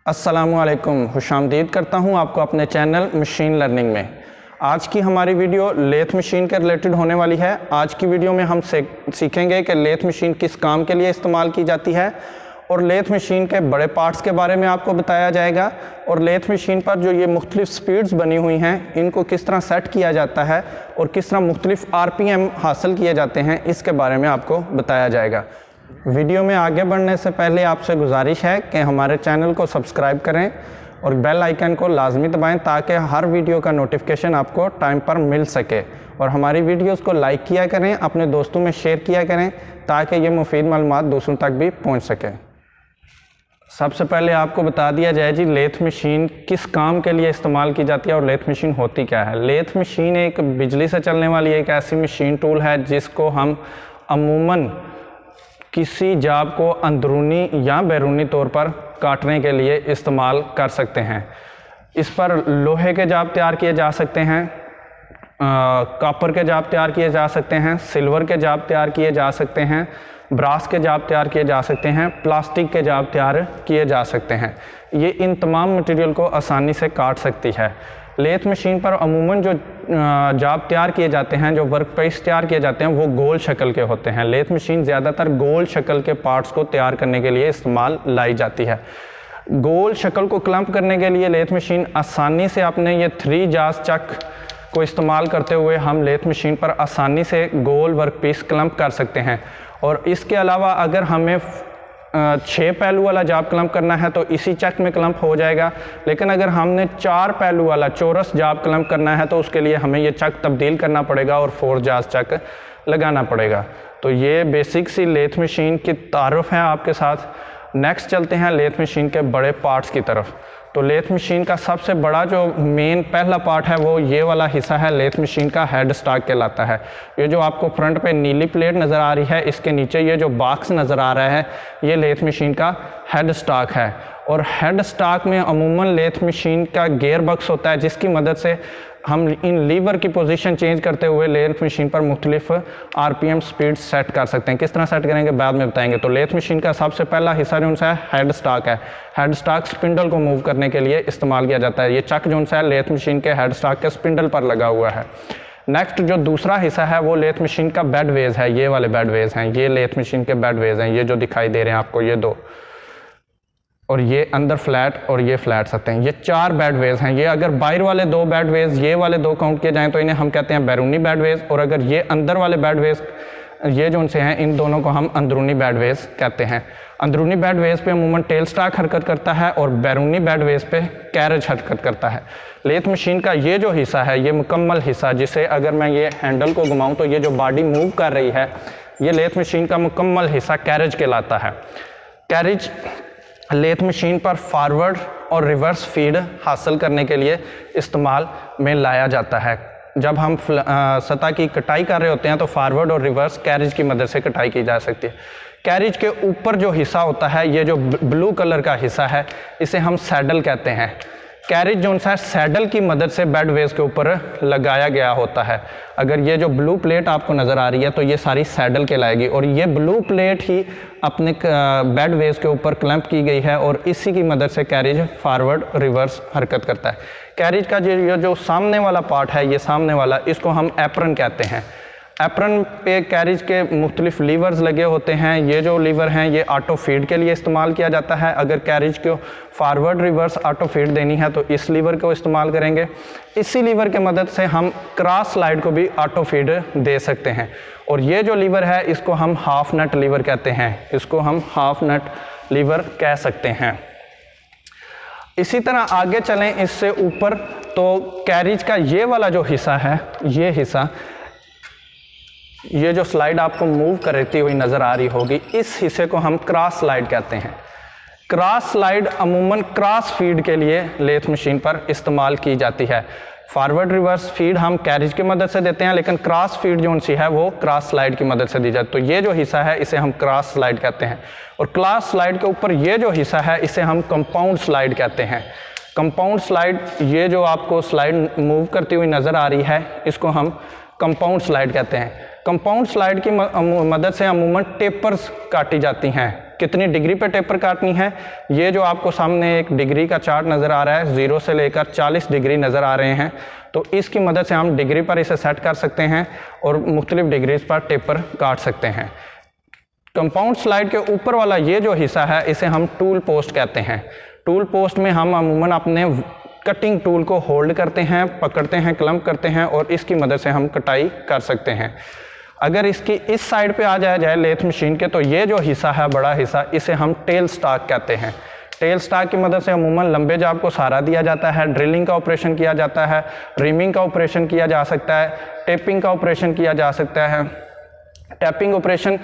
अस्सलामुअलैकुम, खुशामदीद करता हूं आपको अपने चैनल मशीन लर्निंग में। आज की हमारी वीडियो लेथ मशीन के रिलेटेड होने वाली है। आज की वीडियो में हम सीखेंगे कि लेथ मशीन किस काम के लिए इस्तेमाल की जाती है और लेथ मशीन के बड़े पार्ट्स के बारे में आपको बताया जाएगा और लेथ मशीन पर जो ये मुख्तलिफ स्पीड्स बनी हुई हैं इनको किस तरह सेट किया जाता है और किस तरह मुख्तलिफ RPM हासिल किए जाते हैं इसके बारे में आपको बताया जाएगा। वीडियो में आगे बढ़ने से पहले आपसे गुजारिश है कि हमारे चैनल को सब्सक्राइब करें और बेल आइकन को लाजमी दबाएं ताकि हर वीडियो का नोटिफिकेशन आपको टाइम पर मिल सके और हमारी वीडियोस को लाइक किया करें, अपने दोस्तों में शेयर किया करें ताकि ये मुफीद मालूमात दूसरों तक भी पहुंच सके। सबसे पहले आपको बता दिया जाए जी लेथ मशीन किस काम के लिए इस्तेमाल की जाती है और लेथ मशीन होती क्या है। लेथ मशीन एक बिजली से चलने वाली एक ऐसी मशीन टूल है जिसको हम अमूमन किसी जाब को अंदरूनी या बैरूनी तौर पर काटने के लिए इस्तेमाल कर सकते हैं। इस पर लोहे के जाब तैयार किए जा सकते हैं, कॉपर के जाब तैयार किए जा सकते हैं, सिल्वर के जाब तैयार किए जा सकते हैं, ब्रास के जाब तैयार किए जा सकते हैं, प्लास्टिक के जाब तैयार किए जा सकते हैं। ये इन तमाम मटेरियल को आसानी से काट सकती है। लेथ मशीन पर अमूमन जो जाब तैयार किए जाते हैं, जो वर्क पीस तैयार किए जाते हैं वो गोल शक्ल के होते हैं। लेथ मशीन ज़्यादातर गोल शक्ल के पार्ट्स को तैयार करने के लिए इस्तेमाल लाई जाती है। गोल शक्ल को क्लम्प करने के लिए लेथ मशीन आसानी से अपने ये 3 जाज चक को इस्तेमाल करते हुए हम लेथ मशीन पर आसानी से गोल वर्क पीस क्लम्प कर सकते हैं। और इसके अलावा अगर हमें 6 पहलू वाला जाब क्लम्प करना है तो इसी चक में क्लम्प हो जाएगा, लेकिन अगर हमने 4 पहलू वाला चौरस जाब क्लम्प करना है तो उसके लिए हमें ये चक तब्दील करना पड़ेगा और 4 जाज चक लगाना पड़ेगा। तो ये बेसिक सी लेथ मशीन की तारुफ है आपके साथ। नेक्स्ट चलते हैं लेथ मशीन के बड़े पार्ट्स की तरफ। तो लेथ मशीन का सबसे बड़ा जो मेन पहला पार्ट है वो ये वाला हिस्सा है, लेथ मशीन का हेड स्टॉक कहलाता है। ये जो आपको फ्रंट पे नीली प्लेट नज़र आ रही है, इसके नीचे ये जो बॉक्स नज़र आ रहा है ये लेथ मशीन का हेड स्टॉक है। और हेड स्टॉक में अमूमन लेथ मशीन का गियर बॉक्स होता है जिसकी मदद से हम इन लीवर की पोजीशन चेंज करते हुए लेथ मशीन पर मुख्तलिफ RPM स्पीड सेट कर सकते हैं। किस तरह सेट करेंगे बाद में बताएंगे। तो लेथ मशीन का सबसे पहला हिस्सा जो है हेड स्टॉक है। हेड स्टॉक स्पिंडल को मूव करने के लिए इस्तेमाल किया जाता है। ये चक जो है लेथ मशीन के हेड स्टॉक के स्पिंडल पर लगा हुआ है। नेक्स्ट जो दूसरा हिस्सा है वो लेथ मशीन का बेड वेज है। ये वाले बेड वेज हैं, ये लेथ मशीन के बेड वेज हैं, ये जो दिखाई दे रहे हैं आपको, ये 2 और ये अंदर फ्लैट और ये फ्लैट सकते हैं। ये 4 बेड वेज हैं। ये अगर बाहर वाले 2 बेड वेज, ये वाले 2 काउंट किए जाएं तो इन्हें हम कहते हैं बैरूनी बेड वेज, और अगर ये अंदर वाले बेड वेज ये जो उनसे हैं इन दोनों को हम अंदरूनी बेड वेज कहते हैं। अंदरूनी बेड वेज पे अमूमन टेल स्टॉक हरकत करता है और बैरूनी बेड वेज पे कैरेज हरकत करता है। लेथ मशीन का ये जो हिस्सा है ये मुकम्मल हिस्सा, जिसे अगर मैं ये हैंडल को घुमाऊँ तो ये जो बॉडी मूव कर रही है ये लेथ मशीन का मुकम्मल हिस्सा कैरेज कहलाता है। कैरेज लेथ मशीन पर फॉरवर्ड और रिवर्स फीड हासिल करने के लिए इस्तेमाल में लाया जाता है। जब हम सतह की कटाई कर रहे होते हैं तो फॉरवर्ड और रिवर्स कैरेज की मदद से कटाई की जा सकती है। कैरेज के ऊपर जो हिस्सा होता है ये जो ब्लू कलर का हिस्सा है इसे हम सैडल कहते हैं। कैरेज जो है सैडल की मदद से बेड वेज के ऊपर लगाया गया होता है। अगर ये जो ब्लू प्लेट आपको नज़र आ रही है तो ये सारी सैडल कहलाएगी और ये ब्लू प्लेट ही अपने बेड वेज के ऊपर क्लैंप की गई है और इसी की मदद से कैरेज फॉरवर्ड रिवर्स हरकत करता है। कैरेज का जो सामने वाला पार्ट है, ये सामने वाला, इसको हम एप्रन कहते हैं। एप्रन पे कैरेज के मुख्तलिफ लीवर्स लगे होते हैं। ये जो लीवर हैं ये ऑटो फीड के लिए इस्तेमाल किया जाता है। अगर कैरेज को फॉरवर्ड रिवर्स ऑटो फीड देनी है तो इस लीवर को इस्तेमाल करेंगे। इसी लीवर की मदद से हम क्रॉस स्लाइड को भी ऑटो फीड दे सकते हैं। और ये जो लीवर है इसको हम हाफ नट लीवर कहते हैं, इसको हम हाफ नट लीवर कह सकते हैं। इसी तरह आगे चलें इससे ऊपर तो कैरेज का ये वाला जो हिस्सा है, ये हिस्सा, ये जो स्लाइड आपको मूव करती हुई नज़र आ रही होगी, इस हिस्से को हम क्रॉस स्लाइड कहते हैं। क्रॉस स्लाइड अमूमन क्रॉस फीड के लिए लेथ मशीन पर इस्तेमाल की जाती है। फॉरवर्ड रिवर्स फीड हम कैरेज की मदद से देते हैं, लेकिन क्रॉस फीड जो उनसी है वो क्रॉस स्लाइड की मदद से दी जाती है। तो ये जो हिस्सा है इसे हम क्रॉस स्लाइड कहते हैं और क्रॉस स्लाइड के ऊपर ये जो हिस्सा है इसे हम कंपाउंड स्लाइड कहते हैं। कंपाउंड स्लाइड, ये जो आपको स्लाइड मूव करती हुई नज़र आ रही है इसको हम कंपाउंड स्लाइड कहते हैं। कंपाउंड स्लाइड की मदद से अमूमन टेपर्स काटी जाती हैं। कितनी डिग्री पे टेपर काटनी है। ये जो आपको सामने एक डिग्री का चार्ट नज़र आ रहा है, 0 से लेकर 40 डिग्री नज़र आ रहे हैं, तो इसकी मदद से हम डिग्री पर इसे सेट कर सकते हैं और मुख्तलिफ डिग्रीज पर टेपर काट सकते हैं। कंपाउंड स्लाइड के ऊपर वाला ये जो हिस्सा है इसे हम टूल पोस्ट कहते हैं। टूल पोस्ट में हम अमूमन अपने कटिंग टूल को होल्ड करते हैं, पकड़ते हैं, क्लम्प करते हैं और इसकी मदद से हम कटाई कर सकते हैं। अगर इसकी इस साइड पे आ जाया जाए लेथ मशीन के, तो ये जो हिस्सा है, बड़ा हिस्सा, इसे हम टेल स्टॉक कहते हैं। टेल स्टॉक की मदद से अमूमन लंबे जाब को सहारा दिया जाता है, ड्रिलिंग का ऑपरेशन किया जाता है, रिमिंग का ऑपरेशन किया जा सकता है, टेपिंग का ऑपरेशन किया जा सकता है। टैपिंग ऑपरेशन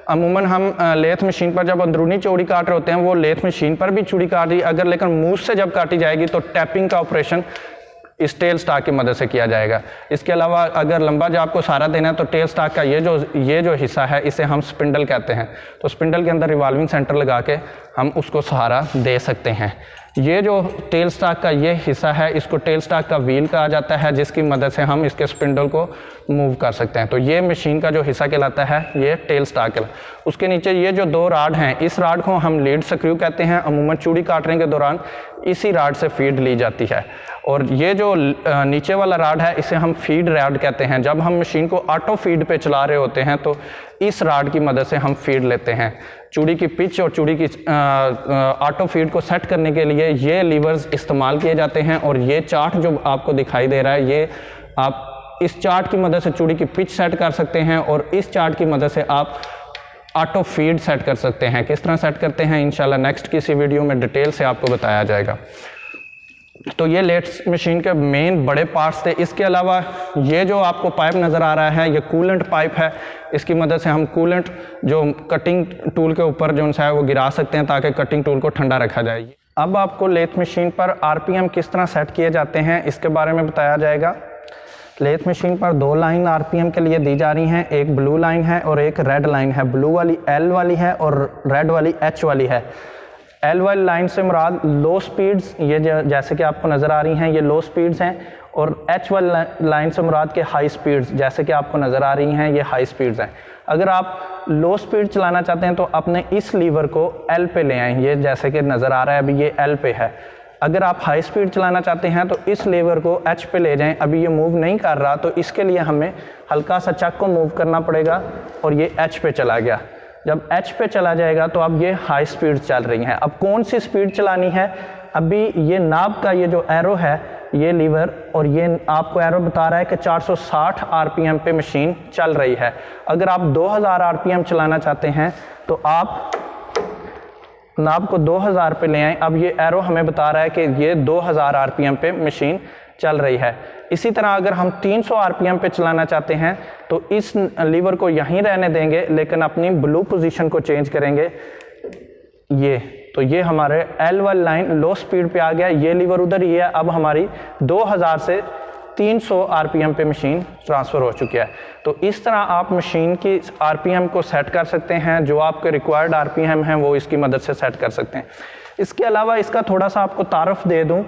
अमूमन हम लेथ मशीन पर जब अंदरूनी चूड़ी काट रहे होते हैं, वो लेथ मशीन पर भी चूड़ी काट रही, अगर लेकिन मुंह से जब काटी जाएगी तो टैपिंग का ऑपरेशन इस टेल स्टॉक की मदद से किया जाएगा। इसके अलावा अगर लंबा जाब को सहारा देना है तो टेल स्टॉक का ये जो हिस्सा है इसे हम स्पिंडल कहते हैं। तो स्पिंडल के अंदर रिवॉल्विंग सेंटर लगा के हम उसको सहारा दे सकते हैं। ये जो टेल स्टॉक का ये हिस्सा है, इसको टेल स्टॉक का व्हील कहा जाता है, जिसकी मदद से हम इसके स्पिंडल को मूव कर सकते हैं। तो ये मशीन का जो हिस्सा कहलाता है ये टेल स्टॉक है। उसके नीचे ये जो 2 राड हैं, इस राड को हम लीड स्क्रू कहते हैं। अमूमन चूड़ी काटने के दौरान इसी राड से फीड ली जाती है। और ये जो नीचे वाला राड है इसे हम फीड राड कहते हैं। जब हम मशीन को ऑटो फीड पे चला रहे होते हैं तो इस राड की मदद से हम फीड लेते हैं। चूड़ी की पिच और चूड़ी की ऑटो फीड को सेट करने के लिए ये लीवर्स इस्तेमाल किए जाते हैं। और ये चार्ट जो आपको दिखाई दे रहा है, ये आप इस चार्ट की मदद से चूड़ी की पिच सेट कर सकते हैं और इस चार्ट की मदद से आप ऑटो फीड सेट कर सकते हैं। किस तरह सेट करते हैं इंशाल्लाह नेक्स्ट किसी वीडियो में डिटेल से आपको बताया जाएगा। तो ये लेथ मशीन के मेन बड़े पार्ट्स थे। इसके अलावा ये जो आपको पाइप नज़र आ रहा है, ये कूलेंट पाइप है। इसकी मदद से हम कूलेंट जो कटिंग टूल के ऊपर जो है वो गिरा सकते हैं ताकि कटिंग टूल को ठंडा रखा जाए। अब आपको लेथ मशीन पर आरपीएम किस तरह सेट किए जाते हैं इसके बारे में बताया जाएगा। लेथ मशीन पर 2 लाइन आरपीएम के लिए दी जा रही हैं, एक ब्लू लाइन है और एक रेड लाइन है। ब्लू वाली एल वाली है और रेड वाली एच वाली है। एल वाली लाइन से मुराद लो स्पीड्स, ये जैसे कि आपको नज़र आ रही हैं, ये लो स्पीड्स हैं। और एच वाली लाइन से मुराद के हाई स्पीड्स, जैसे कि आपको नज़र आ रही हैं, ये हाई स्पीड्स हैं। अगर आप लो स्पीड चलाना चाहते हैं तो अपने इस लीवर को एल पे ले आएँ, ये जैसे कि नज़र आ रहा है अभी ये एल पे है। अगर आप हाई स्पीड चलाना चाहते हैं तो इस लीवर को एच पे ले जाएं। अभी ये मूव नहीं कर रहा, तो इसके लिए हमें हल्का सा चक को मूव करना पड़ेगा और ये एच पे चला गया। जब एच पे चला जाएगा तो अब ये हाई स्पीड चल रही है। अब कौन सी स्पीड चलानी है, अभी ये नाब का ये जो एरो है, ये लीवर, और ये आपको एरो बता रहा है कि 460 आरपीएम पे मशीन चल रही है। अगर आप 2000 आरपीएम चलाना चाहते हैं तो आप नाब को 2000 पे ले आएं। अब ये एरो हमें बता रहा है कि ये 2000 आरपीएम पे मशीन चल रही है। इसी तरह अगर हम 300 आरपीएम पे चलाना चाहते हैं तो इस लीवर को यहीं रहने देंगे, लेकिन अपनी ब्लू पोजीशन को चेंज करेंगे। तो ये हमारे एल वाली लाइन लो स्पीड पे आ गया, ये लीवर उधर ही है। अब हमारी 2000 से 300 आरपीएम पे मशीन ट्रांसफ़र हो चुकी है। तो इस तरह आप मशीन की आरपीएम को सेट कर सकते हैं। जो आपके रिक्वायर्ड आरपीएम हैं वो इसकी मदद से सेट कर सकते हैं। इसके अलावा इसका थोड़ा सा आपको तारुफ दे दूं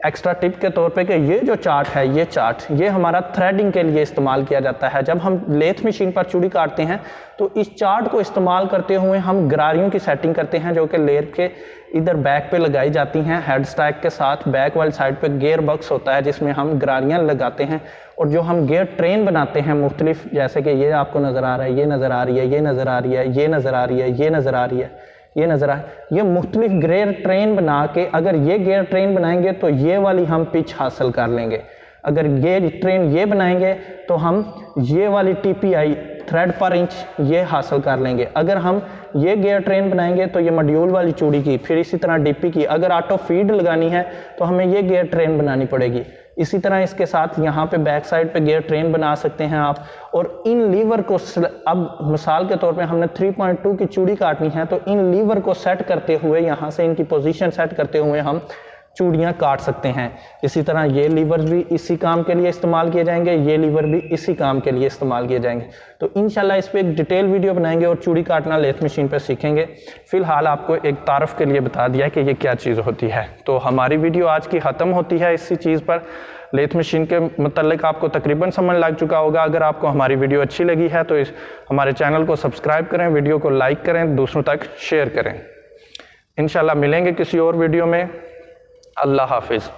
एक्स्ट्रा टिप के तौर पे कि ये जो चार्ट है, ये चार्ट ये हमारा थ्रेडिंग के लिए इस्तेमाल किया जाता है। जब हम लेथ मशीन पर चूड़ी काटते हैं तो इस चार्ट को इस्तेमाल करते हुए हम गरारियों की सेटिंग करते हैं, जो कि लेथ के इधर बैक पे लगाई जाती हैं। हेड स्टैक के साथ बैक वाली साइड पे गियर बॉक्स होता है जिसमें हम गरारियाँ लगाते हैं। और जो हम गियर ट्रेन बनाते हैं मुख्तलिफ, जैसे कि ये आपको नज़र आ रहा है, ये नज़र आ रही है, ये नज़र आ रही है, ये नज़र आ रही है, ये नज़र आ रही है, ये नज़र आ, ये मुख्तलिफ गियर ट्रेन बना के अगर ये गियर ट्रेन बनाएंगे तो ये वाली हम पिच हासिल कर लेंगे। अगर गियर ट्रेन ये बनाएंगे तो हम ये वाली TPI थ्रेड पर इंच ये हासिल कर लेंगे। अगर हम ये गियर ट्रेन बनाएंगे तो ये मॉड्यूल वाली चूड़ी की, फिर इसी तरह DP की। अगर ऑटो फीड लगानी है तो हमें ये गियर ट्रेन बनानी पड़ेगी। इसी तरह इसके साथ यहाँ पे बैक साइड पे गियर ट्रेन बना सकते हैं आप। और इन लीवर को अब मिसाल के तौर पे हमने 3.2 की चूड़ी काटनी है तो इन लीवर को सेट करते हुए, यहाँ से इनकी पोजीशन सेट करते हुए हम चूड़ियाँ काट सकते हैं। इसी तरह ये लीवर्स भी इसी काम के लिए इस्तेमाल किए जाएंगे, ये लीवर भी इसी काम के लिए इस्तेमाल किए जाएंगे। तो इंशाल्लाह इस पर एक डिटेल वीडियो बनाएंगे और चूड़ी काटना लेथ मशीन पर सीखेंगे। फिलहाल आपको एक तारफ़ के लिए बता दिया कि ये क्या चीज़ होती है। तो हमारी वीडियो आज की ख़त्म होती है इसी चीज़ पर। लेथ मशीन के मतलब आपको तकरीबन समझ लग चुका होगा। अगर आपको हमारी वीडियो अच्छी लगी है तो हमारे चैनल को सब्सक्राइब करें, वीडियो को लाइक करें, दूसरों तक शेयर करें। इंशाल्लाह मिलेंगे किसी और वीडियो में। अल्लाह हाफिज़।